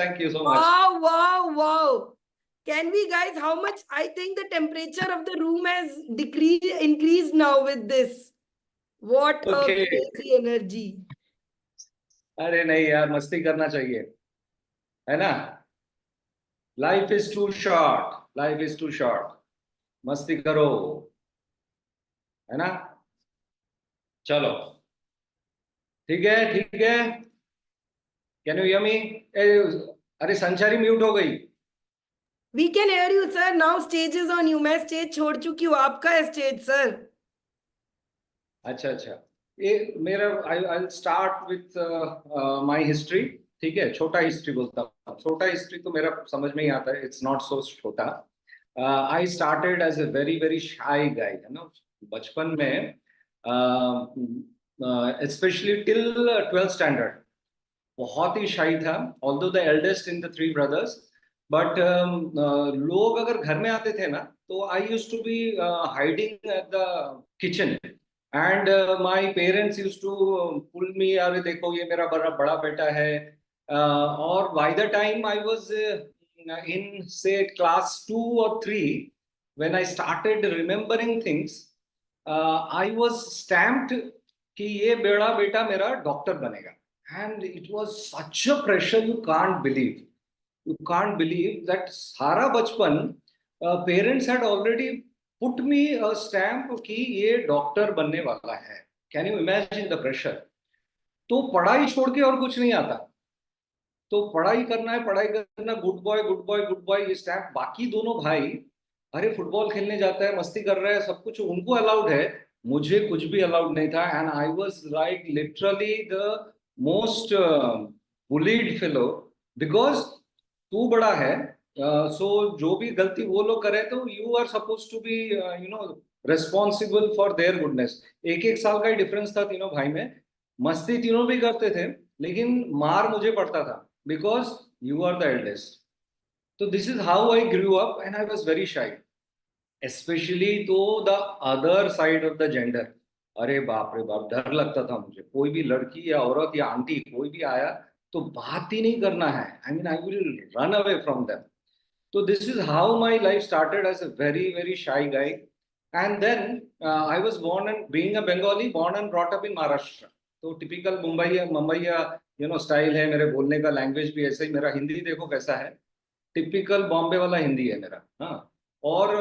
Thank you so much. Wow, wow, wow. Can we, guys, how much? I think the temperature of the room has increased now with this. What a Okay. crazy energy. अरे नहीं यार, मस्ती करना चाहिए, है ना? Life is too short, life is too short, मस्ती करो, है ना? चलो, ठीक है, ठीक है। Can you hear me? अरे संचारी म्यूट हो गई। We can hear you, sir. Now stage is on you. मैं स्टेज छोड़ चुकी हूँ, आपका है स्टेज, सर। अच्छा अच्छा, ये मेरा I start with my history. ठीक है, छोटा हिस्ट्री बोलता हूँ। छोटा हिस्ट्री तो मेरा समझ में ही आता है, इट्स नॉट सो छोटा। I started as a very very shy guy, है ना? बचपन में स्पेशली टिल 12th स्टैंडर्ड बहुत ही शाई था, although the eldest in the three brothers. But लोग अगर घर में आते थे ना, तो I use to be hiding at the kitchen, and my parents use to pull me, अरे देखो ये मेरा बड़ा बड़ा बेटा है। और by the time I was in से क्लास 2 और 3, when I started remembering things, I was stamped कि ये बड़ा बेटा मेरा डॉक्टर बनेगा। And it was such a pressure, you can't believe. You can't believe that सारा बचपन parents had already put me a stamp कि ये डॉक्टर बनने वाला है। Can you imagine the pressure? तो पढ़ाई छोड़ के और कुछ नहीं आता, तो पढ़ाई करना है, पढ़ाई करना, good boy good boy good boy, ये स्टैम्प। बाकी दोनों भाई, अरे फुटबॉल खेलने जाता है, मस्ती कर रहा है, सब कुछ उनको अलाउड है, मुझे कुछ भी अलाउड नहीं था। And I was like literally the most bullied fellow, because तू बड़ा है, सो जो भी गलती वो लोग करे तो you are suppose to be you know responsible for their goodness. एक एक साल का ही डिफरेंस था तीनों भाई में। मस्ती तीनों भी करते थे, लेकिन मार मुझे पड़ता था, because you are the eldest. तो this is how I grew up, and I was very shy, specially to the other side of the gender. अरे बाप रे बाप, डर लगता था मुझे। कोई भी लड़की या औरत या आंटी कोई भी आया तो बात ही नहीं करना है, I mean I will run away from them. So this is how my life started, as a very very shy guy. And then I was born, and being a Bengali, born and brought up in Maharashtra. तो typical Mumbai style है मेरे बोलने का, language भी ऐसे ही। मेरा हिंदी देखो कैसा है, टिपिकल बॉम्बे वाला हिंदी है मेरा। हाँ, और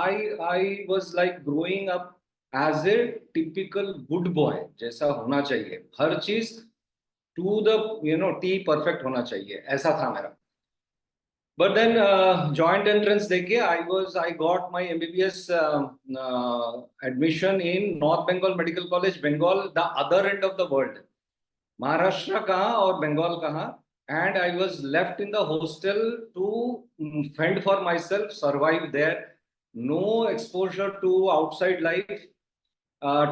I I was like growing up as a typical good boy, जैसा होना चाहिए हर चीज, टू द टी परफेक्ट होना चाहिए, ऐसा था मेरा। But then joint entrance देके I got my MBBS admission in North Bengal Medical College, Bengal, the other end of the world. Maharashtra कहाँ और Bengal कहाँ? And I was left in the hostel to fend for myself, survive there. No exposure to outside life.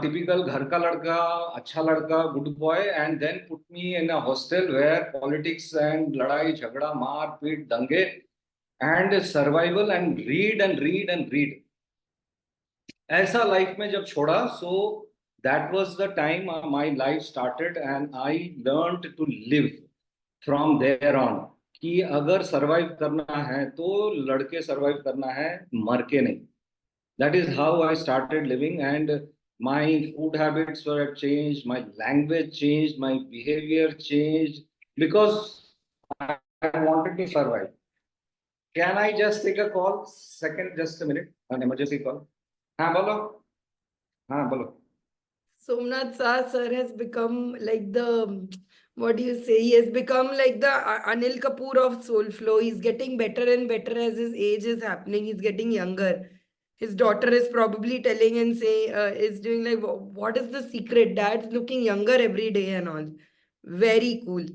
Typical घर का लड़का, अच्छा लड़का, good boy, and then put me in a hostel where politics and लड़ाई झगड़ा मार पीट दंगे and survival and read ऐसा लाइफ में जब छोड़ा, so that was the time my life started, and I learned to live from there on, कि अगर survive करना है तो लड़के survive करना है, मर के नहीं। That is how I started living, and my food habits were changed, my language changed, my behavior changed, because I wanted to survive. Can I just take a call? Second, just a minute. An emergency call. हाँ बोलो, हाँ बोलो। Somnath sir has become like the, what do you say? He has become like the Anil Kapoor of Soulflow. He's getting better and better as his age is happening. He's getting younger. His daughter is probably telling and saying, is doing like, what is the secret? Dad's looking younger every day and all. Very cool.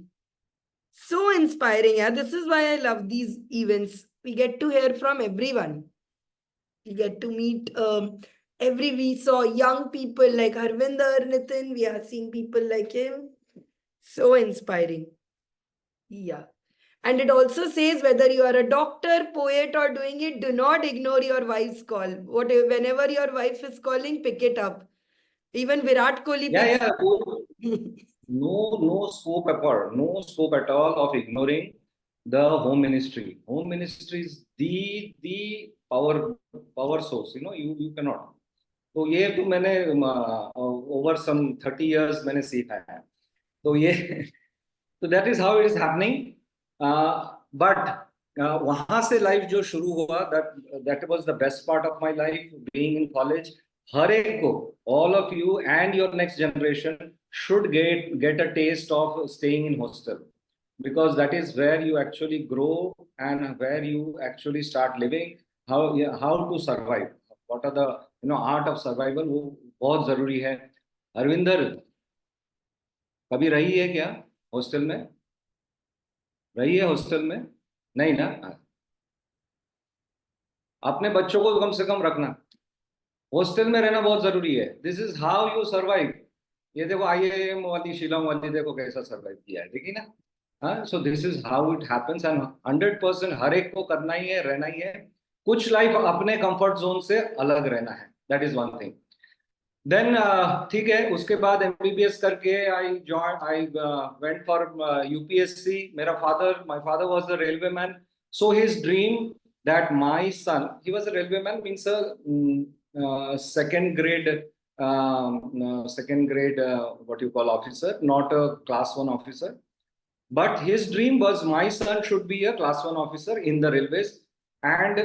So inspiring. Yeah, this is why I love these events. We get to hear from everyone. We get to meet we saw young people like Harvinder, Nitin. We are seeing people like him. So inspiring. Yeah. And it also says whether you are a doctor, poet, or doing it, do not ignore your wife's call. Whenever your wife is calling, pick it up. Even Virat Kohli picks Yeah. No scope at all of ignoring. the home ministry. Home ministry is the power source. You know, you cannot. तो ये तो मैंने over some 30 years मैंने सीखा है. तो ये तो that is how it is happening. But वहां से लाइफ जो शुरू हुआ, that that was the best part of my life, being in college. हर एक को, all of you and your next generation should get a taste of staying in hostel, because that is where you actually grow and where you actually start living, how to survive, what are the art of survival. वो बहुत जरूरी है. अरविंदर, कभी रही है क्या hostel में? रही है हॉस्टल में? नहीं ना? अपने बच्चों को कम से कम रखना. हॉस्टल में रहना बहुत जरूरी है. This is how you survive. ये देखो IIM वाली, शिलोंग वाली, देखो कैसा सर्वाइव किया है, देखिए ना. हाँ, so this is how it happens. And 100% हर एक को करना ही है, रहना ही है. कुछ लाइफ अपने कंफर्ट जोन से अलग रहना है, that is one thing. Then ठीक है, उसके बाद MBBS करके आई वेंट फॉर UPSC. मेरा father, my father was the railway man. So his dream that my son, he was a railwayman, means a second grade what you call officer, not a class 1 officer. But his dream was my son should be a class 1 officer in the railways. And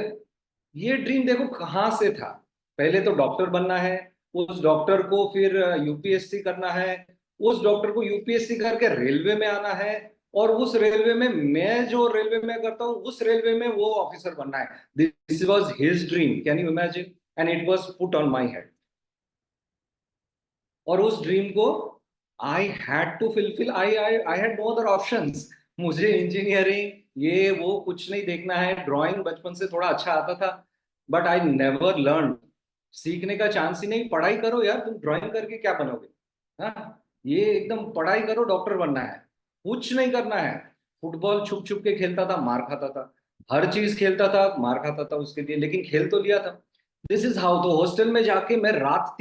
ये dream देखो कहाँ से था. पहले तो doctor बनना है, उस डॉक्टर को फिर UPSC करना है, उस डॉक्टर को UPSC करके रेलवे में आना है, और उस रेलवे में मैं जो रेलवे में करता हूँ उस रेलवे में वो ऑफिसर बनना है. This was his dream, can you imagine? And it was put on my head. और उस ड्रीम को I had to fulfil. I had no other options. मुझे इंजीनियरिंग ये वो कुछ नहीं देखना है. ड्राइंग बचपन से थोड़ा अच्छा आता था, बट आई नेवर लर्न. सीखने का चांस ही नहीं. पढ़ाई करो यार, तुम ड्राइंग करके क्या बनोगे? हाँ, ये एकदम पढ़ाई करो, डॉक्टर बनना है, कुछ नहीं करना है. फुटबॉल छुप छुप के खेलता था, मार खाता था. हर चीज खेलता था, मार खाता था उसके लिए, लेकिन खेल तो लिया था. This is how. तो हॉस्टल में जाके मैं रात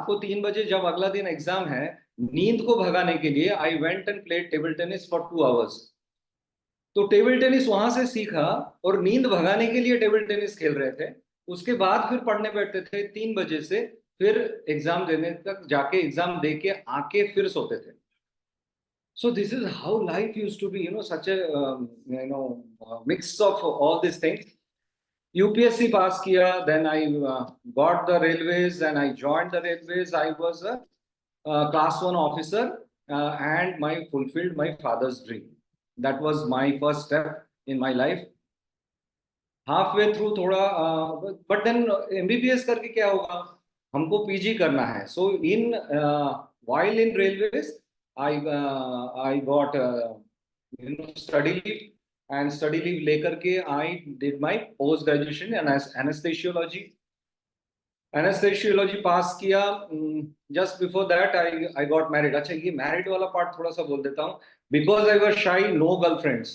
को 3 बजे जब अगला दिन एग्जाम है, नींद को भगाने के लिए I went and played table tennis for 2 hours. तो टेबल टेनिस वहां से सीखा, और नींद भगाने के लिए टेबल टेनिस खेल रहे थे. उसके बाद फिर पढ़ने बैठते थे 3 बजे से, फिर एग्जाम देने तक जाके एग्जाम दे के आके फिर सोते थे. So this is how life used to be, such a mix of all these things. UPSC pass kiya, then I got the railways and I joined the railways. I was a class 1 officer, and my fulfilled my father's dream. That was my first step in my life. Halfway through थोड़ा, but then MBBS करके क्या होगा, हमको PG करना है. So in while in railways, I got study leave, and study leave लेकर के I did my post graduation in anesthesiology. Anesthesiology पास किया. Just before that I got married. अच्छा, ये married वाला पार्ट थोड़ा सा बोल देता हूँ. Because I was shy, no girlfriends.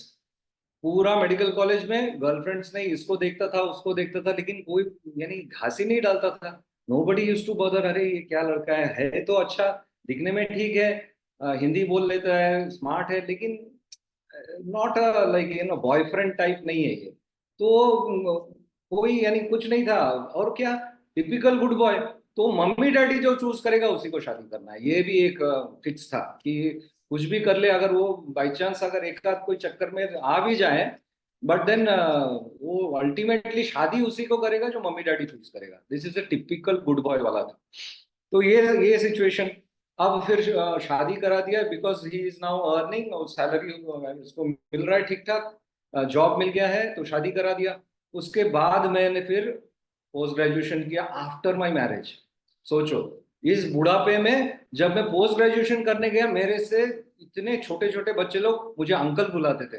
पूरा मेडिकल कॉलेज में गर्लफ्रेंड्स नहीं, इसको देखता था उसको देखता था, लेकिन कोई यानी घासी नहीं डालता था. Nobody used to bother. अरे ये क्या लड़का है तो अच्छा, दिखने में ठीक है, हिंदी बोल लेता है, स्मार्ट है, लेकिन नॉट लाइक बॉयफ्रेंड टाइप नहीं है ये. तो कोई यानी कुछ नहीं था. और क्या, टिपिकल गुड बॉय. तो मम्मी डैडी जो चूज करेगा उसी को शादी करना है, ये भी एक फिक्स था कि कुछ भी कर ले, अगर वो बाई चांस अगर एक आध कोई चक्कर में आ भी जाए, बट देन वो अल्टीमेटली शादी उसी को करेगा जो मम्मी डैडी चूज करेगा. This is a typical good boy वाला था. तो ये सिचुएशन. अब फिर शादी करा दिया, because he is now earning, और सैलरी उसको मिल रहा है ठीक ठाक, जॉब मिल गया है, तो शादी करा दिया. उसके बाद मैंने फिर पोस्ट ग्रेजुएशन किया आफ्टर माय मैरिज. सोचो, इस बुढ़ापे में जब मैं पोस्ट ग्रेजुएशन करने गया, मेरे से इतने छोटे छोटे बच्चे लोग मुझे अंकल बुलाते थे.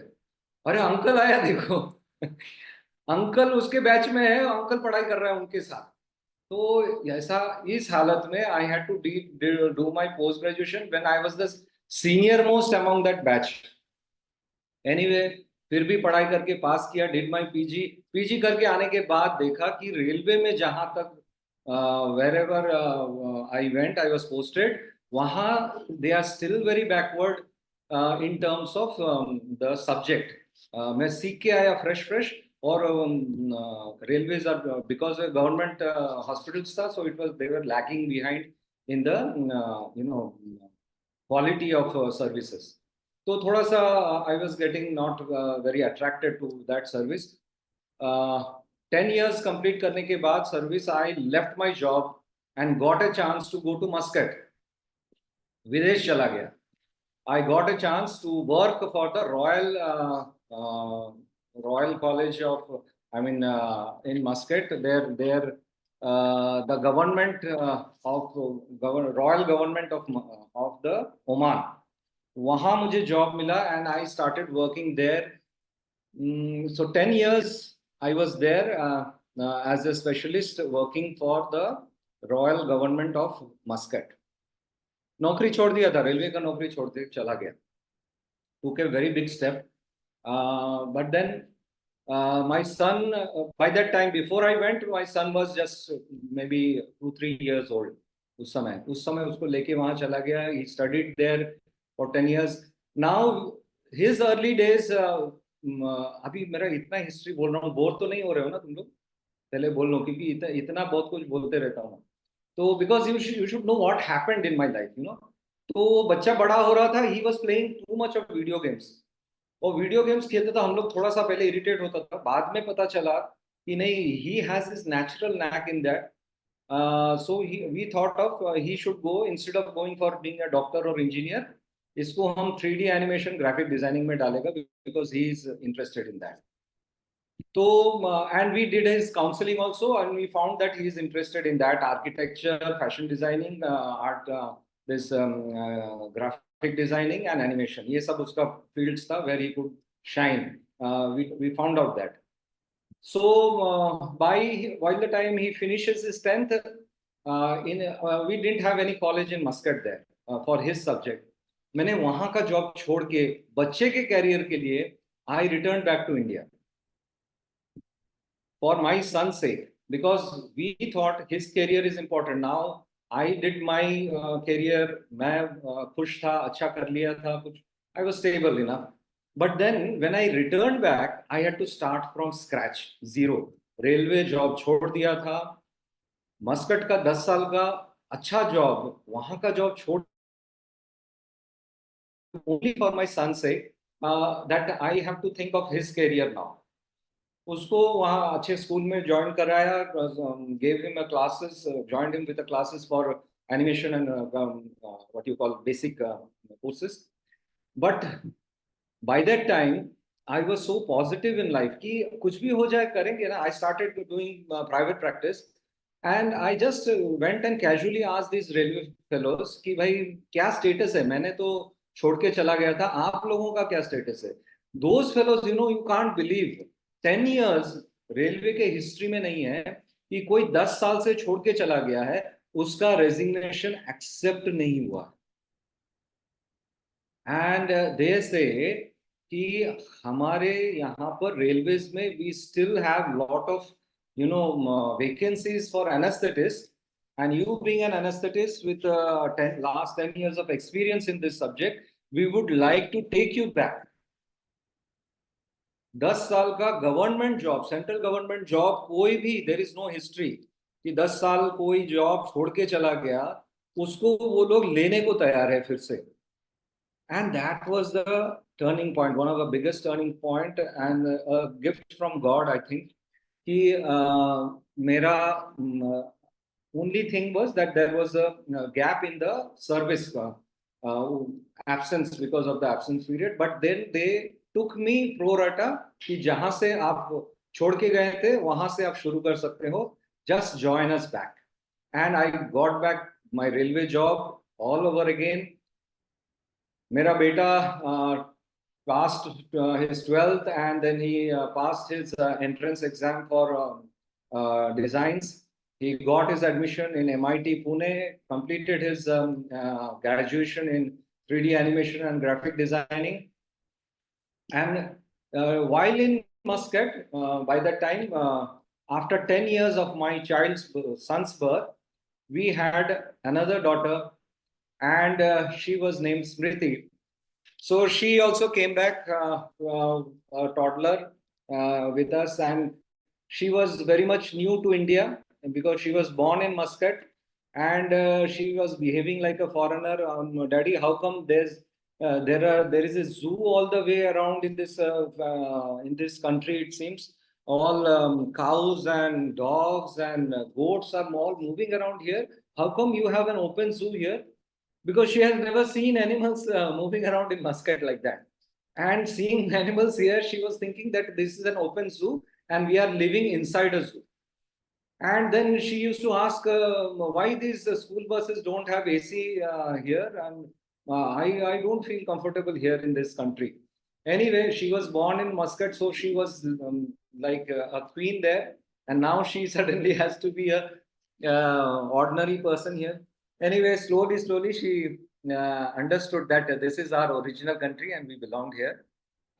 अरे अंकल आया देखो. अंकल उसके बैच में है, अंकल पढ़ाई कर रहा है उनके साथ. तो ऐसा, इस हालत में I had to do my post graduation when I was the senior most among that batch. Anyway, फिर भी पढ़ाई करके पास किया. डिड माय पीजी करके आने के बाद देखा कि रेलवे में जहां तक wherever I went, I was posted, वहां they are still very backward. in terms of the subject. मैं सीख के आया fresh और railways are because the government hospitals था, so it was they were lagging behind in the quality of services. तो थोड़ा सा I was getting not very attracted to that service. 10 years complete करने के बाद service, I left my job and got a chance to go to Muscat. विदेश चला गया. I got a chance to work for the Royal College of, in Muscat. There, the government Royal Government of the Oman. वहाँ मुझे job मिला and I started working there. So 10 years I was there as a specialist working for the Royal Government of Muscat. नौकरी छोड़ दिया था, railway का नौकरी छोड़ दे चला गया. Took a very big step, but then my son, by that time before I went, my son was just maybe 2-3 years old. उस समय उसको लेके वहाँ चला गया. He studied there for 10 years. Now his early days, अभी मेरा इतना हिस्ट्री बोल रहा हूँ, बोर तो नहीं हो रहे हो ना तुम लोग? पहले बोल लो, क्योंकि इतना बहुत कुछ बोलते रहता हूँ. तो because you should know what happened in my life, तो बच्चा बड़ा हो रहा था. He was playing too much of video games. और वीडियो गेम्स खेलता था. हम लोग थोड़ा सा पहले इरिटेट होता था, बाद में पता चला कि नहीं, he has this natural knack in that. So we thought of he should go, instead of going for being a doctor or engineer, इसको हम 3D animation graphic designing में डालेगा, because he is interested in that. So and we did his counseling also, and we found that he is interested in that, architecture, fashion designing, art, this graphic designing and animation. ये सब उसका fields था where he could shine. We found out that. So while the time he finishes his 10th, we didn't have any college in Muscat there for his subject. मैंने वहाँ का job छोड़ के बच्चे के कैरियर के लिए I returned back to India for my son's sake, because we thought his career is important. Now I did my career, मैं खुश था, अच्छा कर लिया था कुछ, I was stable enough. But then when I returned back, I had to start from scratch, zero. Railway job छोड़ दिया था, मस्कट का 10 साल का अच्छा जॉब, वहां का जॉब छोड़, only for my son's sake, that I have to think of his career now. उसको वहाँ अच्छे स्कूल में ज्वाइन कराया, gave him a classes, joined him with the classes for animation and what you call basic courses. But by that time I was so positive in life कि कुछ भी हो जाए करेंगे ना. I started doing private practice, and I just went and casually asked these railway fellows कि भाई क्या status है, मैंने तो छोड़ के चला गया था, आप लोगों का क्या status है? Those fellows, you can't believe, 10 years railway के हिस्ट्री में नहीं है कि कोई 10 साल से छोड़ के चला गया है, उसका रेजिग्नेशन एक्सेप्ट नहीं हुआ. एंड दे से कि हमारे यहाँ पर रेलवेज में we still have lot of vacancies for anesthetists, and you being an anesthetist with last 10 years of experience in this subject, we would like to take you back. 10 साल का government job, central government job, कोई भी, there is no history कि 10 साल कोई job छोड़ के चला गया, उसको वो लोग लेने को तैयार है फिर से. And that was the turning point, one of the biggest turning point, and a gift from God, I think, कि मेरा only thing was that there was a gap in the service absence because of the absence period. But then they took me pro rata कि जहां से आप छोड़ के गए थे वहां से आप शुरू कर सकते हो, just join us back. And I got back my railway job all over again. मेरा बेटा passed his 12th, and then he passed his entrance exam for designs. He got his admission in MIT Pune, completed his graduation in 3D animation and graphic designing. And while in Muscat, by that time, after 10 years of my son's birth, we had another daughter, and she was named Smriti. So she also came back, a toddler, with us, and she was very much new to India because she was born in Muscat, and she was behaving like a foreigner. Daddy, how come there is a zoo all the way around in this country? It seems all cows and dogs and goats are all moving around here. How come you have an open zoo here? Because she has never seen animals moving around in Muscat like that. And seeing animals here, she was thinking that this is an open zoo and we are living inside a zoo. And then she used to ask why these school buses don't have AC here, and I don't feel comfortable here in this country. Anyway, she was born in Muscat, so she was like a queen there, and now she suddenly has to be a ordinary person here. Anyway, slowly, she understood that this is our original country and we belong here.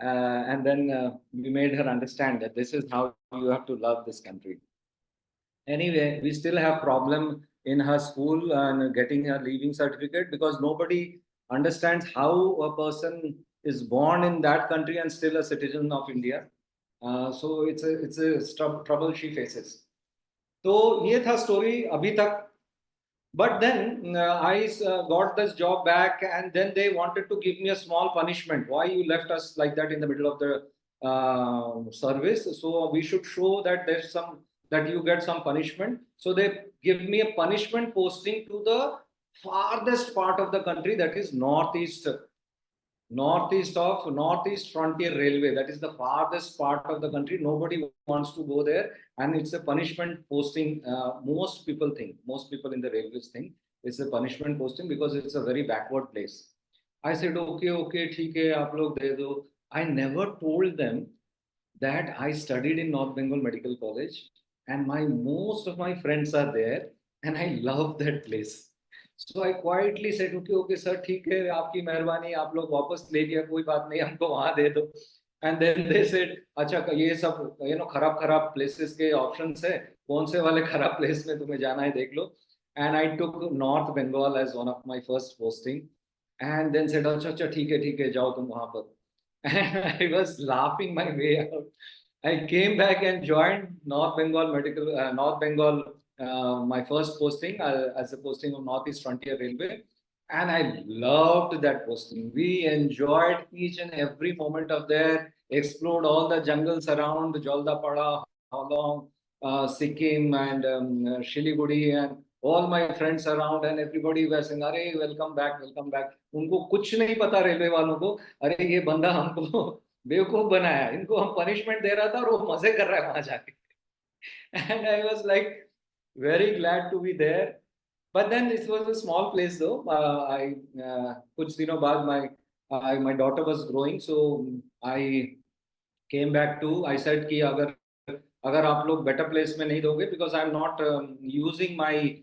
And then we made her understand that this is how you have to love this country. Anyway, we still have problem in her school and getting her leaving certificate because nobody understands how a person is born in that country and still a citizen of India. So it's a trouble she faces. तो ये था story अभी तक. But then I got this job back, and then they wanted to give me a small punishment. Why you left us like that in the middle of the service? So we should show that there's some that you get some punishment. So they give me a punishment posting to the farthest part of the country, that is northeast frontier railway. That is the farthest part of the country. Nobody wants to go there, and it's a punishment posting. Most people in the railways think it's a punishment posting because it's a very backward place. I said okay ठीक है आप लोग दे दो. I never told them that I studied in North Bengal Medical College and most of my friends are there and I love that place. So I quietly said, okay, sir, ठीक है, आपकी मेहरबानी, आप लोग वापस ले लिया, कोई बात नहीं, हमको वहां दे दो. And then they said, अच्छा ये सब खराब places के options है, कौन से वाले खराब place में तुम्हें जाना है देख लो. And I took North Bengal as one of my first posting. And then said, अच्छा ठीक है, जाओ तुम वहां पर. And I was laughing my way out. I came back and joined North Bengal my first posting as a posting of Northeast Frontier Railway. And I loved that posting. We enjoyed each and every moment of there, explored all the jungles around Jaldapada, Halong, Sikkim, and Shiliguri, and all my friends around, and everybody were saying, "Arey, welcome back, welcome back." उनको कुछ नहीं पता railway वालों को, अरे ये बंदा हमको बेवकूफ बनाया, इनको हम पनिशमेंट दे रहा था और वो मजे कर रहा है वहां जाके. And I was like very glad to be there. But then this was a small place though. कुछ दिनों बाद my daughter was growing, so I came back to. I said कि अगर आप लोग better place में नहीं दोगे, because I'm not using my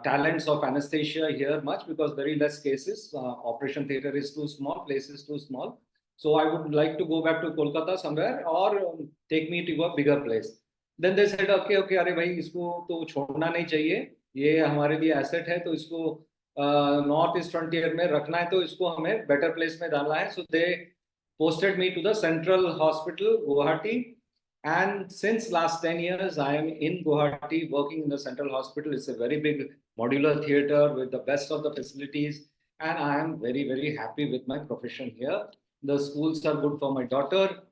talents of anesthesia here much because very less cases. Operation theater is too small, place is too small. So I would like to go back to Kolkata somewhere or take me to a bigger place. Then they said, okay, अरे भाई इसको तो छोड़ना नहीं चाहिए, ये हमारे लिए एसेट है, तो इसको नॉर्थ ईस्ट फ्रंटियर में रखना है, तो इसको हमें बेटर प्लेस में डालना है. सो दे posted me to the Central Hospital, Guwahati. And since last 10 years, I am in Guwahati working in the Central Hospital. It's a very big modular theater with the best of the facilities. And I am very, very happy with my profession here. The schools are good for my daughter.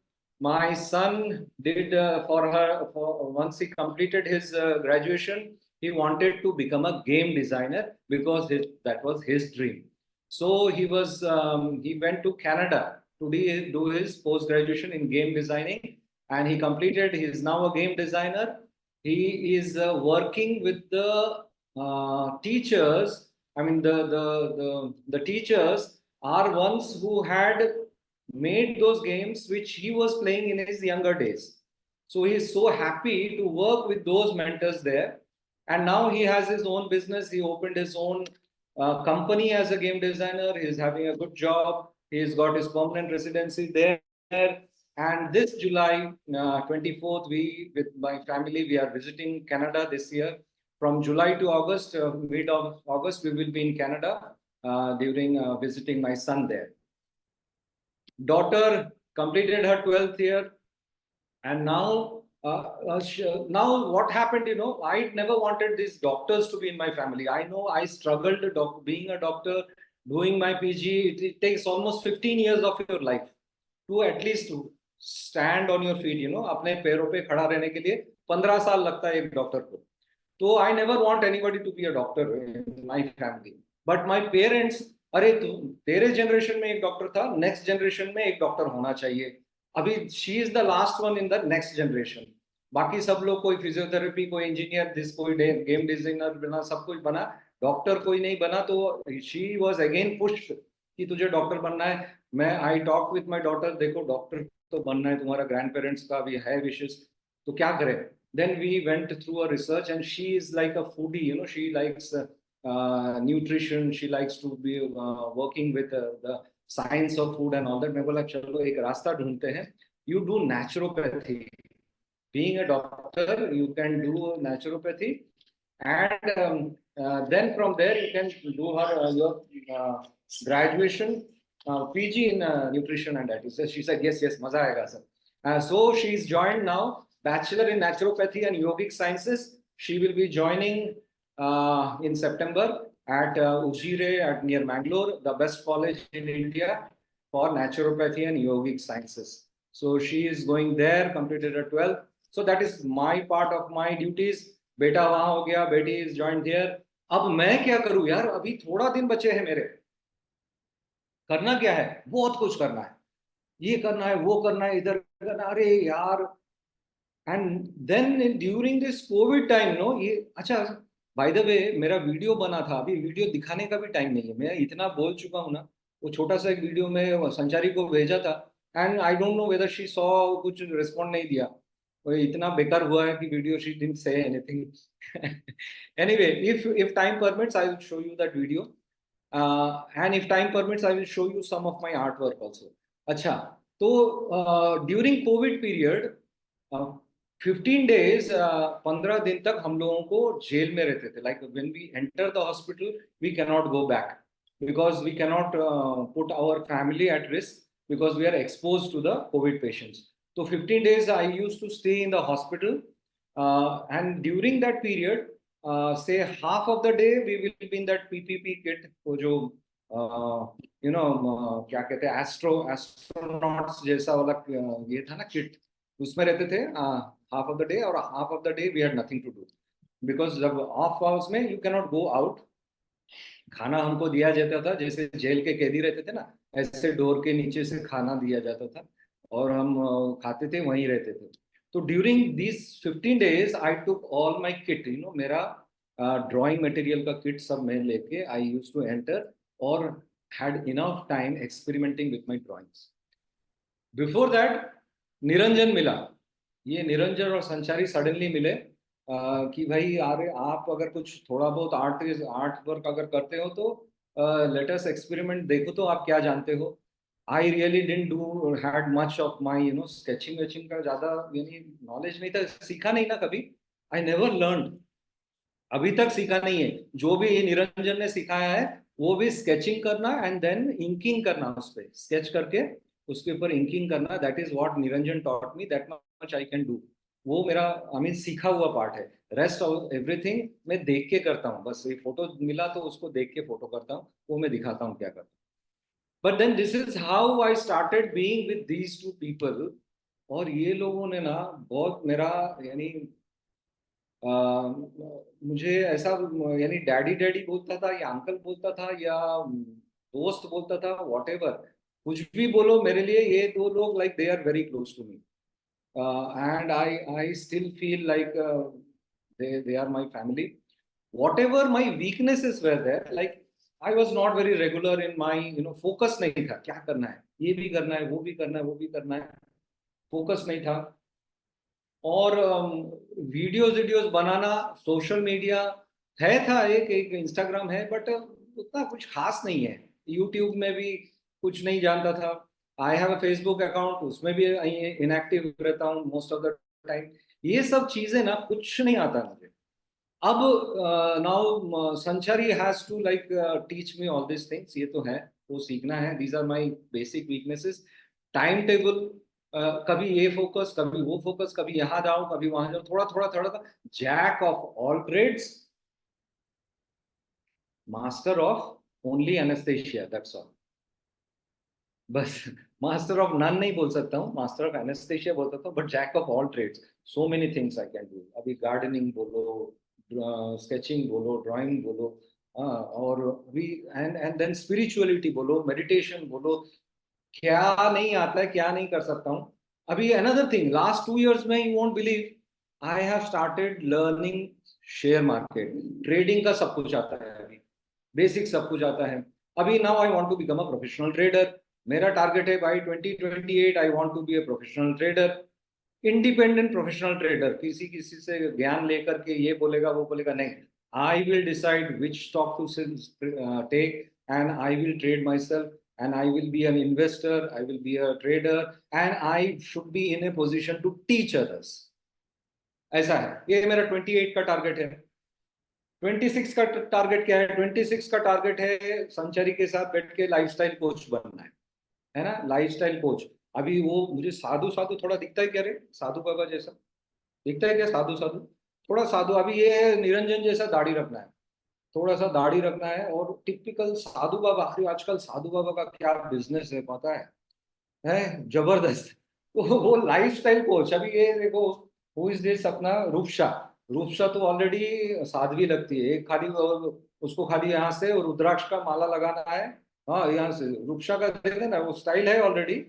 My son did once he completed his graduation, he wanted to become a game designer because that was his dream. So he went to Canada to do his post-graduation in game designing, and he completed. He is now a game designer. He is working with the teachers. I mean, the teachers are ones who had made those games which he was playing in his younger days. So he is so happy to work with those mentors there. And now he has his own business. He opened his own company as a game designer. He is having a good job. He has got his permanent residency there. And this July 24th, we, with my family, we are visiting Canada this year. From July to August, mid of August, we will be in Canada during visiting my son there. daughter completed her 12th year, and now now what happened, you know, I never wanted these doctors to be in my family. I know I struggled being a doctor, doing my PG. It takes almost 15 years of your life to at least stand on your feet, you know, अपने पैरों पे खड़ा रहने के लिए 15 साल लगता है एक डॉक्टर को. तो I never want anybody to be a doctor in my family. But my parents, अरे तू तेरे जनरेशन में एक डॉक्टर था, नेक्स्ट जनरेशन में एक डॉक्टर होना चाहिए. अभी she is the last one in the next generation. बाकी सब लोग कोई फिजियोथेरेपी, कोई इंजीनियर, कोई गेम डिजाइनर बना, सब कुछ बना, डॉक्टर कोई नहीं बना. तो शी वॉज अगेन पुश्ड कि तुझे डॉक्टर बनना है. मैं I talk with my daughter, देखो डॉक्टर तो बनना है, तुम्हारा ग्रैंड पेरेंट्स का भी है विशेष, तो क्या करें. Then we went through a research, and she is like a foodie, you know, she likes nutrition, she likes to be working with the science of food and all that. मैं बोला चलो एक रास्ता ढूंढते हैं. You do naturopathy. Being a doctor, you can do naturopathy, and then from there you can do your graduation, PG in nutrition and dietetics. So she said yes, maza aayega sir. So she's joined now Bachelor in Naturopathy and Yogic Sciences. She will be joining in September at Ujire at near Mangalore, the best college in India for Naturopathy and Yogic Sciences. So she is going there, completed her 12th. So that is my part of my duties. बेटा वहां हो गया, बेटी is joined there. अब मैं क्या करूं यार, अभी थोड़ा दिन बचे हैं मेरे. करना क्या है, बहुत कुछ करना है, ये करना है, वो करना है, इधर करना, अरे यार. And then during this Covid time, no ये अच्छा, बाय द वे मेरा वीडियो बना था, अभी वीडियो दिखाने का भी टाइम नहीं है. मैं इतना बोल चुका हूँ ना. वो छोटा सा एक वीडियो में संचारी को भेजा था, and I don't know whether she saw, कुछ रिस्पॉन्ड नहीं दिया. वो इतना बेकार हुआ है कि video she didn't say anything. Anyway, if time permits I will show you that video, and if time permits I will show you some of my artwork also. अच्छा, तो ड्यूरिंग कोविड पीरियड 15 days, 15 दिन तक हम लोगों को jail में रहते थे. Like when we enter the hospital we can not go back because we can not put our family at risk because we are expose to the Covid patients. तो 15 days I use to stay in the hospital, and during that period say half of the day we will be in that PPP kit, वो जो you know क्या कहते हैं, astronauts जैसा वाला ये था ना किट, उसमें रहते थे हाफ ऑफ द डे, और half of the day we had nothing to do because जब ऑफ आवर्स में you can not go out. खाना हमको दिया जाता था जैसे जेल के कैदी रहते थे ना, ऐसे डोर के नीचे से खाना दिया जाता था और हम खाते थे, वहीं रहते थे. तो during this 15 days I took all my kit, you know, मेरा ड्राइंग मटेरियल का किट सब मैं लेके आई यूज टू एंटर और had enough time experimenting with my drawings. Before that Niranjan मिला. ये निरंजन और संचारी सडनली मिले कि भाई अरे आप अगर कुछ थोड़ा बहुत आर्ट वर्क अगर करते हो तो लेट अस एक्सपेरिमेंट, देखो तो आप क्या जानते हो. I really didn't do had much of my, you know, sketching वेचिंग का ज़्यादा यानी नॉलेज नहीं था, सीखा नहीं ना कभी. आई नेवर लर्न, अभी तक सीखा नहीं है. जो भी निरंजन ने सिखाया है वो भी स्केचिंग करना एंड देन इंकिंग करना, उस पर स्केच करके उसके ऊपर इंकिंग करना. That is what Niranjan taught me, that much I can do. वो मेरा आई मीन सीखा हुआ पार्ट है. रेस्ट ऑफ एवरीथिंग मैं देख के करता हूँ, बस ये फोटो मिला तो उसको देख के फोटो करता हूँ, वो मैं दिखाता हूँ क्या करता हूँ. But then this is how I started being with these two people. और ये लोगों ने ना बहुत मेरा यानी मुझे ऐसा यानी डैडी डैडी बोलता था या अंकल बोलता था या दोस्त बोलता था, वॉट एवर, कुछ भी बोलो मेरे लिए ये दो लोग like they are very close to me. And I still feel like they are my family. Whatever my weaknesses were there, like I was not very regular in my, you know, focus नहीं था. क्या करना है, ये भी करना है, वो भी करना है, वो भी करना है, फोकस नहीं था. और वीडियोस बनाना, सोशल मीडिया है था, एक इंस्टाग्राम है, बट उतना कुछ खास नहीं है. यूट्यूब में भी कुछ नहीं जानता था. I have a Facebook account, उसमें भी इनएक्टिव रहता हूँ मोस्ट ऑफ द टाइम. ये सब चीजें ना कुछ नहीं आता मुझे. अब now Sanchari has to like teach me all this things. ये तो है, वो सीखना है. These are my basic weaknesses. Time table, कभी ये फोकस, कभी वो फोकस, कभी यहाँ जाओ, कभी वहां जाओ, थोड़ा थोड़ा थोड़ा, jack of all trades, master of only anesthesia, that's all. बस मास्टर ऑफ नन नहीं बोल सकता हूँ, मास्टर ऑफ एनेस्थेशिया बोल सकता हूँ, but jack of all trades, so many things I can do. अभी गार्डनिंग बोलो, स्केचिंग बोलो, ड्राइंग बोलो, और अभी एंड देन स्पिरिचुअलिटी बोलो, मेडिटेशन बोलो, क्या नहीं आता है, क्या नहीं कर सकता हूँ। अभी अनदर थिंग, लास्ट 2 years में you won't believe, I have started learning share market, trading का सब कुछ आता है अभी, बेसिक सब कुछ आता है अभी। Now I want to become a professional trader. मेरा टारगेट है by 2028 I want to be a professional trader, independent professional trader. किसी किसी से ज्ञान लेकर के ये बोलेगा वो बोलेगा नहीं, I will decide which stock to take, and I will trade myself, and I will be an investor, I will be a trader, and I should be in a position to teach others। ऐसा है, ये मेरा 28 का target है। 26 का target क्या है? 26 का टारगेट है संचारी के साथ बैठ के लाइफस्टाइल कोच बनना है ना, लाइफस्टाइल कोच। अभी वो मुझे साधु साधु थोड़ा दिखता है क्या रे, साधु बाबा जैसा दिखता है क्या, साधु साधु, थोड़ा साधु। अभी ये निरंजन जैसा दाढ़ी रखना है, थोड़ा सा दाढ़ी रखना है, और टिपिकल साधु बाबा। अरे आजकल साधु बाबा का क्या बिजनेस है पता है जबरदस्त। तो वो लाइफस्टाइल कोच। अभी ये देखो, हु इज दिस, अपना रूपशा। रूपशा तो ऑलरेडी साध्वी लगती है, एक खाली उसको खाली यहाँ से रुद्राक्ष का माला लगाना है। हाँ, यहाँ से रूपशा का देखे ना, वो स्टाइल है ऑलरेडी,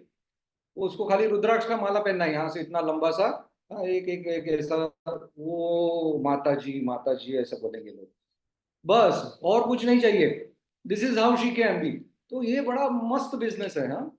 उसको खाली रुद्राक्ष का माला पहनना है यहाँ से, इतना लंबा सा। हाँ, एक एक एक ऐसा, वो माता जी ऐसा बोलेंगे लोग, बस और कुछ नहीं चाहिए। This is how she can be. तो ये बड़ा मस्त बिजनेस है, हाँ,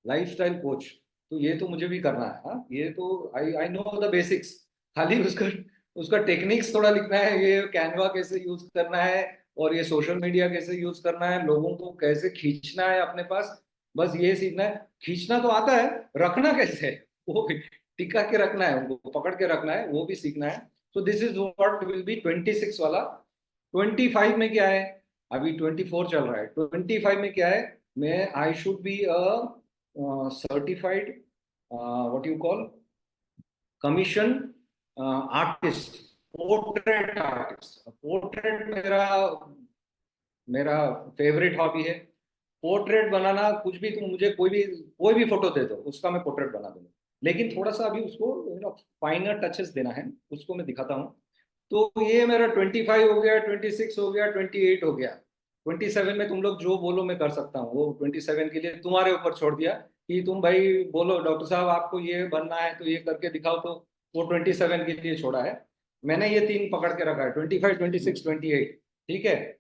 लाइफस्टाइल कोच। तो ये तो मुझे भी करना है, हाँ, ये तो आई आई नो द बेसिक्स। खाली उसका उसका टेक्निक्स थोड़ा लिखना है, ये कैनवा कैसे यूज करना है, और ये सोशल मीडिया कैसे यूज करना है, लोगों को कैसे खींचना है अपने पास, बस ये सीखना है। खींचना तो आता है, रखना कैसे है वो भी, टिका के रखना है, उनको पकड़ के रखना है, वो भी सीखना है। तो this is what will be 26 वाला। 25 में क्या है? अभी 24 चल रहा है, 25 में क्या है? मैं I should be a certified, what you call, commission artist, portrait artist. Portrait मेरा मेरा फेवरेट हॉबी है। पोर्ट्रेट बनाना, कुछ भी तुम मुझे कोई भी फोटो दे दो, उसका मैं पोर्ट्रेट बना दूंगा। लेकिन थोड़ा सा अभी उसको फाइनर टचेस देना है, उसको मैं दिखाता हूँ। तो ये मेरा 25 हो गया, 26 हो गया, 28 हो गया। 27 में तुम लोग जो बोलो मैं कर सकता हूँ, वो 27 के लिए तुम्हारे ऊपर छोड़ दिया, कि तुम भाई बोलो डॉक्टर साहब आपको ये बनना है तो ये करके दिखाओ। तो वो 27 के लिए छोड़ा है मैंने, ये तीन पकड़ के रखा है, 25, 26, 28। ठीक है,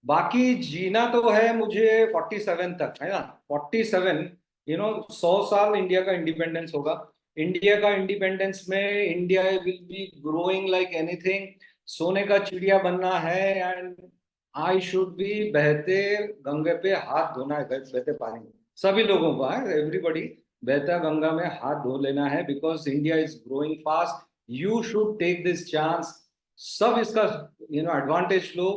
बाकी जीना तो है मुझे 47 तक, है ना। 47, 100 साल इंडिया का इंडिपेंडेंस होगा। इंडिया का इंडिपेंडेंस में India will be growing like anything, सोने का चिड़िया बनना है। एंड आई शुड बी, बहते गंगे पे हाथ धोना है, बहते पानी में सभी लोगों को, है एवरीबॉडी, बहता गंगा में हाथ धो लेना है, because India is growing fast. You should take this chance, सब इसका एडवांटेज लो,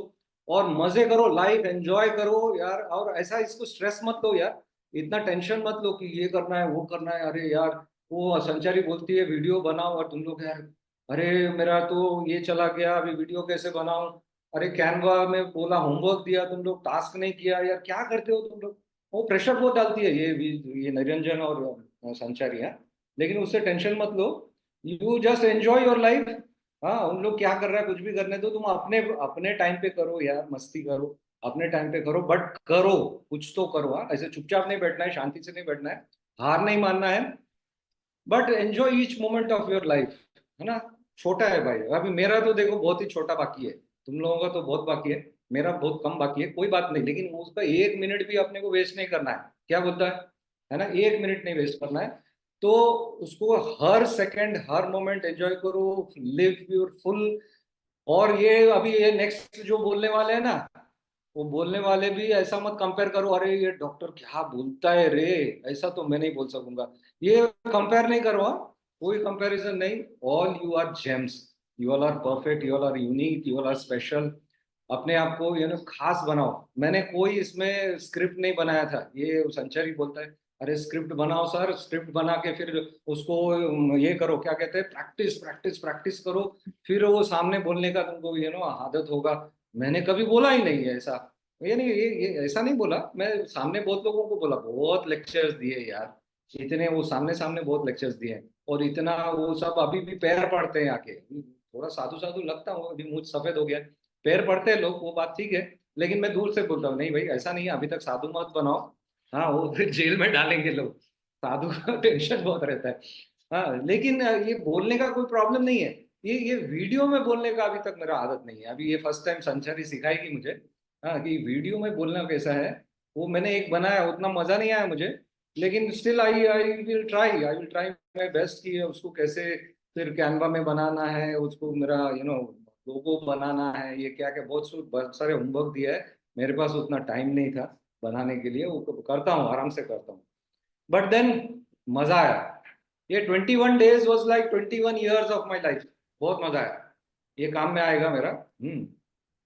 और मजे करो, लाइफ एंजॉय करो यार। और ऐसा इसको स्ट्रेस मत लो यार, इतना टेंशन मत लो कि ये करना है वो करना है। अरे यार, वो संचारी बोलती है वीडियो बनाओ, और तुम लोग यार, अरे मेरा तो ये चला गया, अभी वीडियो कैसे बनाऊं। अरे कैनवा में बोला, होमवर्क दिया, तुम लोग टास्क नहीं किया यार, क्या करते हो तुम लोग। वो प्रेशर बहुत डालती है ये निरंजन और संचारी है। लेकिन उससे टेंशन मत लो, you just enjoy your life. हाँ, उन लोग क्या कर रहा है कुछ भी करने दो, तुम अपने अपने टाइम पे करो यार, मस्ती करो, अपने टाइम पे करो, बट करो, कुछ तो करो। हाँ, ऐसे चुपचाप नहीं बैठना है, शांति से नहीं बैठना है, हार नहीं मानना है, but enjoy each moment of your life, है ना। छोटा है भाई, अभी मेरा तो देखो बहुत ही छोटा बाकी है, तुम लोगों का तो बहुत बाकी है, मेरा बहुत कम बाकी है, कोई बात नहीं। लेकिन उसका 1 मिनट भी अपने को वेस्ट नहीं करना है, क्या बोलता है ना, 1 मिनट नहीं वेस्ट करना है। तो उसको हर सेकंड हर मोमेंट एंजॉय करो, लिव योर फुल। और ये अभी ये नेक्स्ट जो बोलने वाले हैं ना, वो बोलने वाले भी ऐसा मत कंपेयर करो, अरे ये डॉक्टर क्या बोलता है रे, ऐसा तो मैं नहीं बोल सकूंगा। ये कंपेयर नहीं करो, हाँ, कोई कंपैरिजन नहीं। All you are gems, you all are perfect, you all are unique, you all are special. अपने आप को खास बनाओ। मैंने कोई इसमें स्क्रिप्ट नहीं बनाया था, ये संचारी बोलता है अरे स्क्रिप्ट बनाओ सर, स्क्रिप्ट बना के फिर उसको ये करो, क्या कहते हैं, प्रैक्टिस प्रैक्टिस प्रैक्टिस करो, फिर वो सामने बोलने का तुमको आदत होगा। मैंने कभी बोला ही नहीं है ऐसा, ये नहीं, ये ऐसा नहीं बोला मैं, सामने बहुत लोगों को बोला, बहुत लेक्चर्स दिए यार, इतने वो सामने सामने बहुत लेक्चर्स दिए, और इतना वो सब अभी भी पैर पड़ते हैं आके, थोड़ा साधु साधु लगता हूँ, अभी मुझ सफेद हो गया, पैर पड़ते हैं लोग, वो बात ठीक है, लेकिन मैं दूर से बोलता हूँ नहीं भाई ऐसा नहीं है, अभी तक साधु मत बनाओ, हाँ वो फिर जेल में डालेंगे लोग, साधु का टेंशन बहुत रहता है। हाँ लेकिन ये बोलने का कोई प्रॉब्लम नहीं है, ये वीडियो में बोलने का अभी तक मेरा आदत नहीं है, अभी ये फर्स्ट टाइम संचारी सिखाएगी मुझे, हाँ कि वीडियो में बोलना कैसा है। वो मैंने एक बनाया, उतना मजा नहीं आया मुझे, लेकिन still I will try my best कि उसको कैसे फिर कैनवा में बनाना है, उसको मेरा लोगो बनाना है, ये क्या क्या बहुत सारे होमवर्क दिया है, मेरे पास उतना टाइम नहीं था बनाने के लिए, वो करता हूँ, आराम से करता हूँ, बट देन मजा आया। ये 21 days was like 21 years of my life, बहुत मजा आया, ये काम में आएगा मेरा।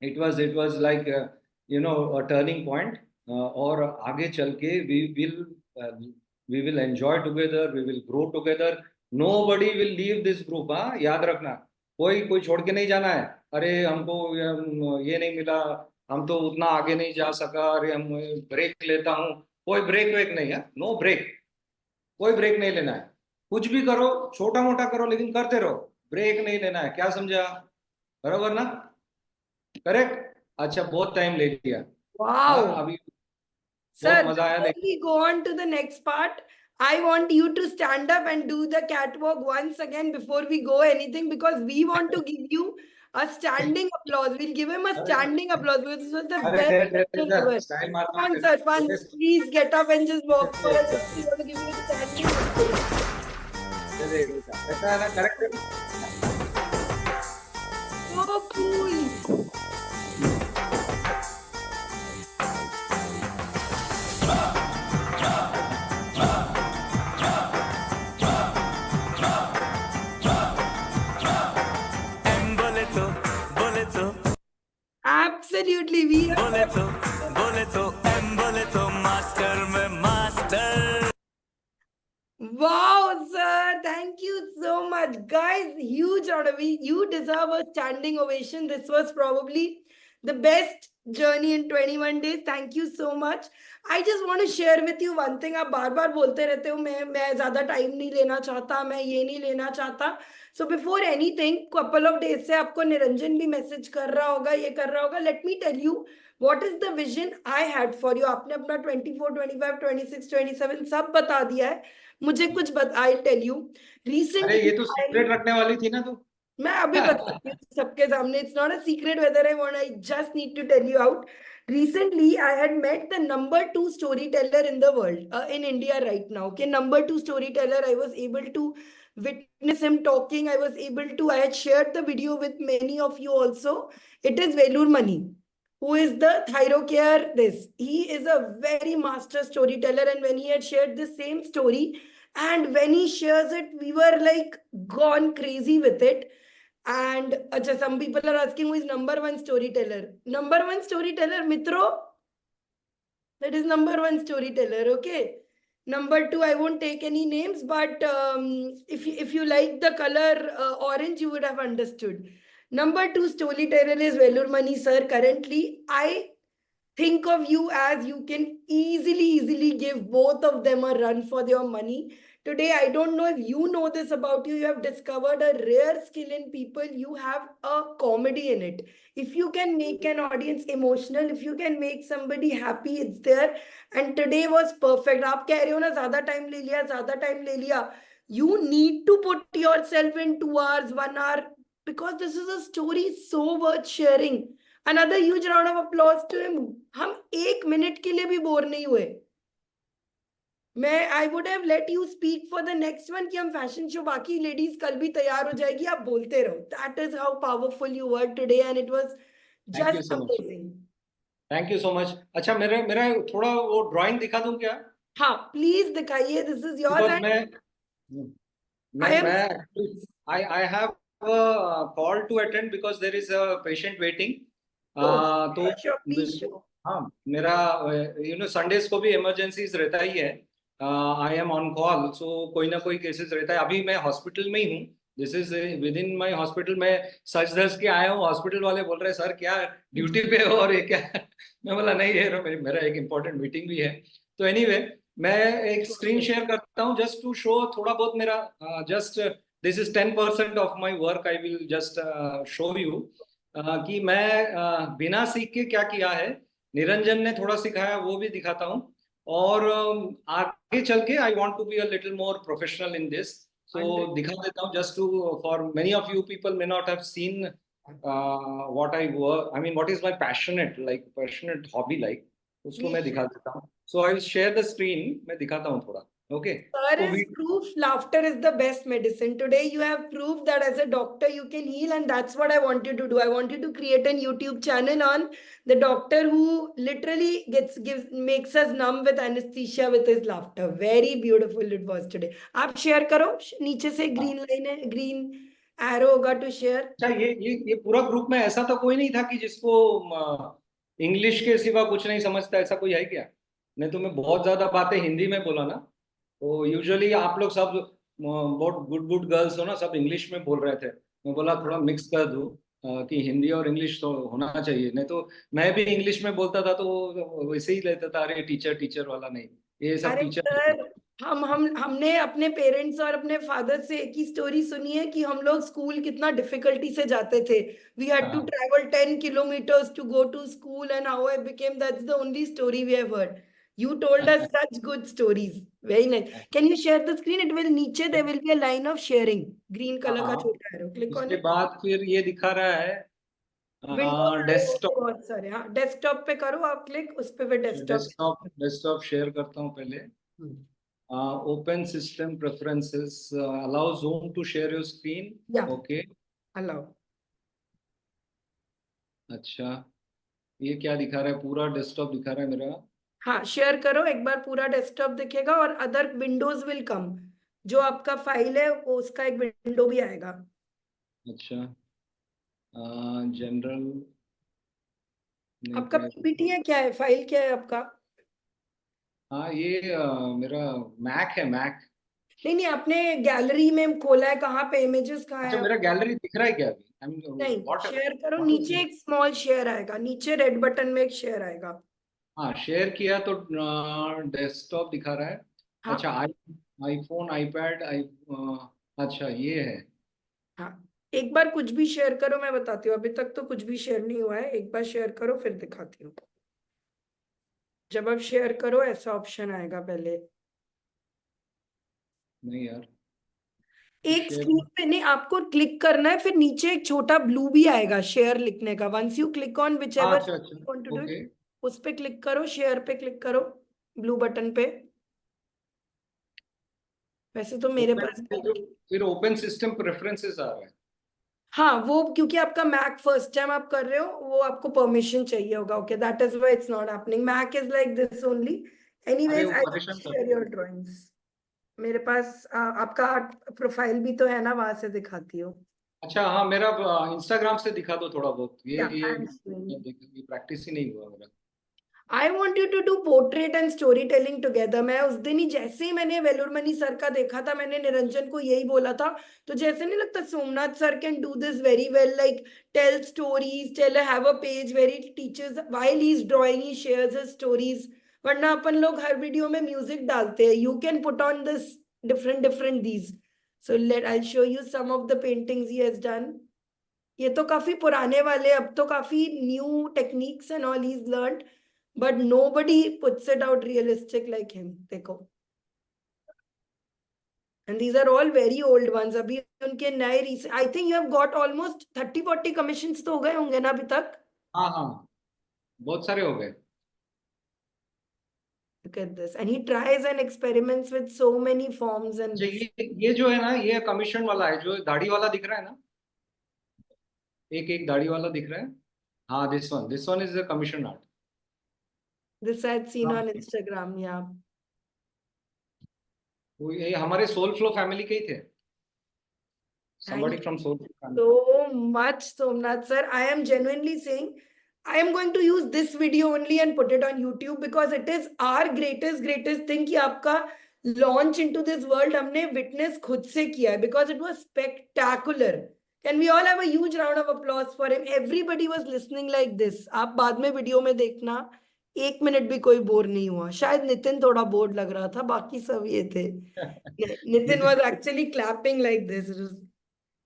It was like turning point, और आगे चल के we will enjoy together, we will grow together, nobody will leave this group, हाँ याद रखना, कोई कोई छोड़ के नहीं जाना है, अरे हमको ये नहीं मिला, हम तो उतना आगे नहीं जा सका, अरे हम ब्रेक लेता हूँ, कोई ब्रेक वेक नहीं है, नो ब्रेक, कोई ब्रेक नहीं लेना है, कुछ भी करो, छोटा मोटा करो लेकिन करते रहो, ब्रेक नहीं लेना है, क्या समझा, बरोबर ना, करेक्ट। अच्छा बहुत टाइम ले लिया, हाँ Wow. अभी बहुत Sir, मजा आया, before we go on to the next part, I want you to stand up and do the catwalk once again before we go anything, because we want to give you a standing applause. We'll give him a standing applause because this was the best lecture ever. Style Come मारना on, sir, once please get up and just walk for us. We want to give you a standing applause. ऐसा है ना, correct. So cool. Absolutely, we are. Master में master. Wow, sir. Thank you so much. Guys, huge out of it. You deserve a standing ovation. This was probably the best journey in 21 days. Thank you so much. I just want to share with you one thing. आप बार बार बोलते रहते हो मैं ज़्यादा time नहीं लेना चाहता, मैं ये नहीं लेना चाहता. So before anything, couple of days से आपको निरंजन भी मैसेज कर रहा होगा, ये कर रहा होगा. Let me tell you what is the vision I had for you. आपने अपना 24, 25, 26, 27 सब बता दिया है. मुझे कुछ आई टेल यू अरे रिसेंटली, ये तो सीक्रेट रखने वाली थी ना तू। मैं अभी बताती हूँ सबके सामने. It's not a secret whether I want, I just need to tell you out. Recently, I had met the number 2 storyteller in the world, in India right now. Okay, number 2 storyteller. I was able to witness him talking. I had shared the video with many of you also. It is Velur Mani, who is the Thyrocare. He is a very master storyteller, and when he had shared the same story, and when he shares it, we were like gone crazy with it. And some people are asking who is number 1 storyteller. Number 1 storyteller, Mitro. That is number 1 storyteller. Okay. Number 2, I won't take any names, but if you like the color orange, you would have understood. Number 2 storyteller is Velur Mani sir. Currently, I think of you as you can easily give both of them a run for your money. Today, I don't know if you know this about you. You have discovered a rare skill in people. You have a comedy in it. If you can make an audience emotional, if you can make somebody happy, it's there. And today was perfect. आप कह रहे हो ना ज़्यादा time ले लिया. You need to put yourself in 2 hours, 1 hour, because this is a story so worth sharing. Another huge round of applause to him. हम 1 minute के लिए भी बोर नहीं हुए. I would have let you speak for the next one कि हम fashion show, बाकी ladies कल भी तैयार हो जाएगी, आप बोलते रहो. That is how powerful you were today, and it was just amazing. Thank you so much. अच्छा मेरा मेरा थोड़ा वो ड्राइंग दिखा दूं क्या? हाँ प्लीज दिखाइए. This is yours. I have a call to attend because there is a patient waiting. तो please show. हाँ मेरा संडेज को भी इमरजेंसीज रहता ही है, आई एम ऑन कॉल, सो कोई ना कोई केसेस रहता है। अभी मैं हॉस्पिटल में ही हूँ, this is with in my hospital. मैं सच धज के आया हूँ, हॉस्पिटल वाले बोल रहे हैं सर क्या ड्यूटी पे हो और ये क्या मैं बोला नहीं ये मेरा एक इम्पोर्टेंट मीटिंग भी है। तो एनीवे मैं एक स्क्रीन शेयर करता हूँ जस्ट टू शो थोड़ा बहुत मेरा, just this is 10% of my work, I will just show you कि मैं बिना सीख के क्या किया है। निरंजन ने थोड़ा सिखाया, वो भी दिखाता हूँ। और आगे चल के I want to be a little more professional in this, so दिखा देता हूँ just to, for many of you people may not have seen what I work, I mean what is my passionate hobby like, उसको मैं Please दिखा देता हूँ। So I will share the screen, मैं दिखाता हूँ थोड़ा। ओके Sir तो is proof laughter is the best medicine. Today you have proved that as a doctor you can heal, and that's what I want you to do. I want you to create a YouTube channel on the doctor who literally makes us numb with anesthesia with his laughter. Very beautiful it was today. आप share करो, नीचे से green line है, green arrow होगा to share. अच्छा, ये पूरा group में ऐसा तो कोई नहीं था कि जिसको इंग्लिश के सिवा कुछ नहीं समझता, ऐसा कोई है क्या? नहीं तो मैं बहुत ज्यादा बातें हिंदी में बोला ना, तो यूजुअली आप लोग सब बहुत गुड गुड गर्ल्स हो ना, सब इंग्लिश में बोल रहे थे। मैं बोला थोड़ा मिक्स कर दूं, कि हिंदी और इंग्लिश तो होना चाहिए, नहीं तो मैं भी इंग्लिश में बोलता था तो वो वैसे ही लेता था, अरे टीचर टीचर वाला नहीं, ये सब अरे टीचर। सर, हमने अपने पेरेंट्स और अपने फादर से एक ही स्टोरी सुनी है कि हम लोग स्कूल कितना डिफिकल्टी से जाते थे. वी हैड टू हाँ travel 10 kilometers to go to school and how I became, that's the only story we have heard. You told us such good stories. Very nice. Can you share the screen? It will नीचे there will be a line of sharing. Green color का हाँ, छोटा arrow. Click on उसके it. बाद फिर ये दिखा रहा है विंडोज आ रहे होंगे डेस्कटॉप। बहुत सारे. हाँ, डेस्कटॉप पे करो आप क्लिक, उस पे भी डेस्कटॉप. डेस्कटॉप शेयर करता हूँ पहले। Open system preferences, allow Zoom to share your screen. या ओके, अलाउ. अच्छा ये क्या दिखा रहा है? पूरा डेस्कटॉप दिखा रहा है मेरा। हाँ, शेयर करो एक बार, पूरा डेस्कटॉप दिखेगा और अदर विंडोज विल कम. जो आपका फाइल है वो उसका एक विंडो भी आएगा. अच्छा जनरल नहीं आपका क्या? पीपीटी है, क्या है, फाइल क्या है आपका? हाँ ये मेरा मैक है, मैक। नहीं नहीं, आपने गैलरी में खोला है, कहाँ पे इमेजेस कहाँ है अच्छा मेरा आपका? गैलरी दिख रहा है क्या अभी? आई मीन नहीं, व्हाट शेयर करो, व्हाट नीचे एक स्मॉल शेयर आएगा, नीचे रेड बटन में एक शेयर आएगा. हाँ शेयर किया तो डेस्कटॉप दिखा रहा है। हाँ अच्छा आईफोन आईपैड अच्छा ये है। हाँ, एक बार कुछ भी शेयर करो, मैं बताती हूँ. अभी तक तो कुछ भी शेयर नहीं हुआ है. एक बार शेयर करो फिर दिखाती हूँ. जब आप शेयर करो ऐसा ऑप्शन आएगा पहले. नहीं यार, एक शेयर। स्क्रीन पे नहीं, आपको क्लिक करना है, फिर नीचे एक छोटा ब्लू भी आएगा शेयर लिखने का. Once you click on whichever अच्छा अच्छा, want to do it, okay. उस पे क्लिक करो, शेयर पे क्लिक करो, ब्लू बटन पे. वैसे तो मेरे ओपन पास फिर ओपन सिस्टम प्रेफरेंसेस आ रहा है। हाँ, वो क्योंकि आपका मैक फर्स्ट टाइम आप कर रहे हो, वो आपको परमिशन चाहिए होगा. Okay, that is why it's not happening. Mac is like this only. अरे एनीवेज वो आई विल परेशान शेयर करते योर हैं। ड्राइंग्स. मेरे पास आपका प्रोफाइल भी तो है ना, वहां से दिखाती हूँ. अच्छा हाँ, मेरा इंस्टाग्राम से दिखा दो थोड़ा बहुत, या ये आई एम प्रैक्टिस ही नहीं हुआ मेरा। I want you to do portrait and storytelling together. मैं उस दिन ही जैसे ही मैंने वेलुर मनी सर का देखा था, मैंने निरंजन को यही बोला था. तो जैसे नहीं लगता Somnath sir can do this very well, like tell stories, tell have a page where he teachers while he is drawing, he shares his stories. वरना अपन लोग हर वीडियो में म्यूजिक डालते हैं. You can put on this different different these. So let I show you some of the paintings he has done. ये तो काफी पुराने वाले, अब तो काफी new techniques and all he's learned, but nobody puts it out realistic like him. देखो, and these are all very old ones. अभी उनके नए recent, I think you have got almost 30-40 commissions तो हो गए होंगे ना अभी तक. हाँ हाँ, बहुत सारे हो गए। Look at this, and he tries and experiments with so many forms and अच्छा ये जो है ना, ये कमीशन वाला है, जो दाढ़ी वाला दिख रहा है ना, एक एक दाढ़ी वाला दिख रहा है। हाँ this one is the commission art. this I'd seen on Instagram. Yeah. वो ये हमारे सोल फ्लो फैमिली के ही थे, Thank somebody from soul flow family। so much, Somnath sir. I am genuinely saying I am going to use this video only and put it on YouTube because it is our greatest thing कि आपका launch into this world हमने witness खुद से किया है, because it was spectacular. Can we all have a huge round of applause for him? Everybody was listening like this. आप बाद में वीडियो में देखना, 1 मिनट भी कोई बोर नहीं हुआ. शायद नितिन थोड़ा बोर्ड लग रहा था, बाकी सब ये थे. Nitin was actually clapping like this. It was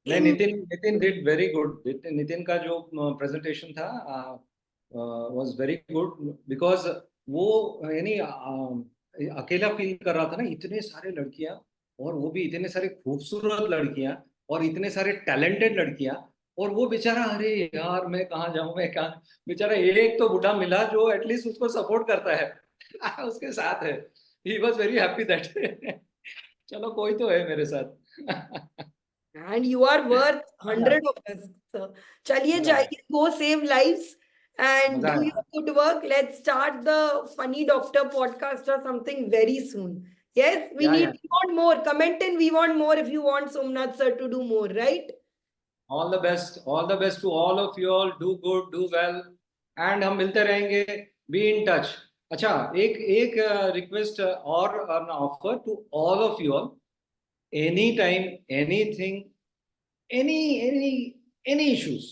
नहीं, Nitin did very good. Nitin का जो प्रेजेंटेशन था वाज वेरी गुड, बिकॉज वो यानी अकेला फील कर रहा था ना. इतने सारे लड़कियां, और वो भी इतने सारे खूबसूरत लड़कियां, और इतने सारे टैलेंटेड लड़कियां, और वो बेचारा, अरे यार मैं कहाँ जाऊं, मैं कहाँ. बेचारा एक तो बुढ़ा मिला जो एटलीस्ट उसको सपोर्ट करता है उसके साथ है. He was very happy that चलो कोई तो है मेरे साथ. and you are worth 100 of us. So, चलिए मजा जाइए, go save lives and मजा do आया. your good work. Let's start the Funny Doctor podcast or something very soon. Yes, we Yeah. we want more. Comment in, we want more if you want Somnath sir to do more, right? All the best to all of you all. Do good, do well, and हम मिलते रहेंगे. Be in touch. अच्छा, एक request और offer to all of you all. Anytime, anything, any issues,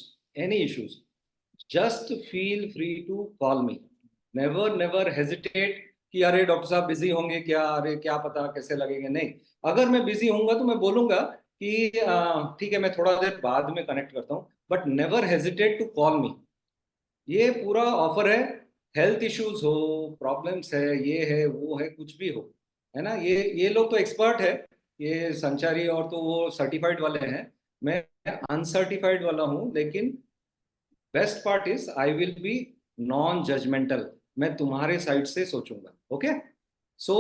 just feel free to call me. Never hesitate कि अरे doctor साहब busy होंगे क्या, अरे क्या पता कैसे लगेंगे. नहीं, अगर मैं बिजी होऊंगा तो मैं बोलूंगा कि ठीक है मैं थोड़ा देर बाद में कनेक्ट करता हूँ, but never hesitate to call me. ये पूरा ऑफर है. हेल्थ इश्यूज हो, प्रॉब्लम्स है, ये है वो है, कुछ भी हो, है ना. ये लोग तो एक्सपर्ट है, ये संचारी और तो वो सर्टिफाइड वाले हैं. मैं अनसर्टिफाइड वाला हूँ, लेकिन best part is I will be non judgmental. मैं तुम्हारे साइड से सोचूंगा. Okay, so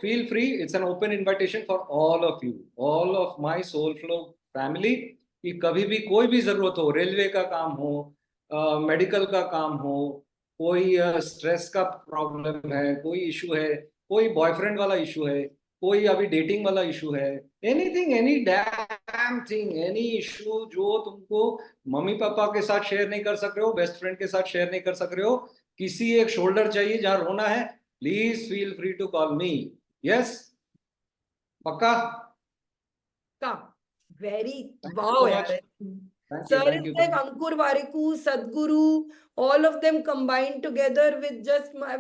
feel free. It's an open invitation for all of you, all of my Soulflow family, कि कभी भी कोई भी जरूरत हो, रेलवे का काम हो, मेडिकल का काम हो, कोई स्ट्रेस का प्रॉब्लम है, कोई इशू है, कोई बॉयफ्रेंड वाला इशू है, कोई अभी डेटिंग वाला इशू है, anything, any damn thing, any issue जो तुमको मम्मी पापा के साथ शेयर नहीं कर सक रहे हो, बेस्ट फ्रेंड के साथ शेयर नहीं कर सक रहे हो, किसी एक शोल्डर चाहिए जहां रोना है, please feel free to call me. Yes, पक्का. का very Thank you wow so yaar. much. Thank Sir you, is thank you. like Ankur Warikoo, Sadhguru, all of them combined together with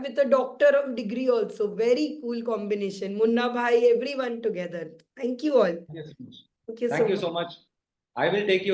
with a doctor of degree also. Very cool combination. Munna bhai, everyone together. Thank you all. Thank you so much. Thank you so Thank you much. so much. I will take you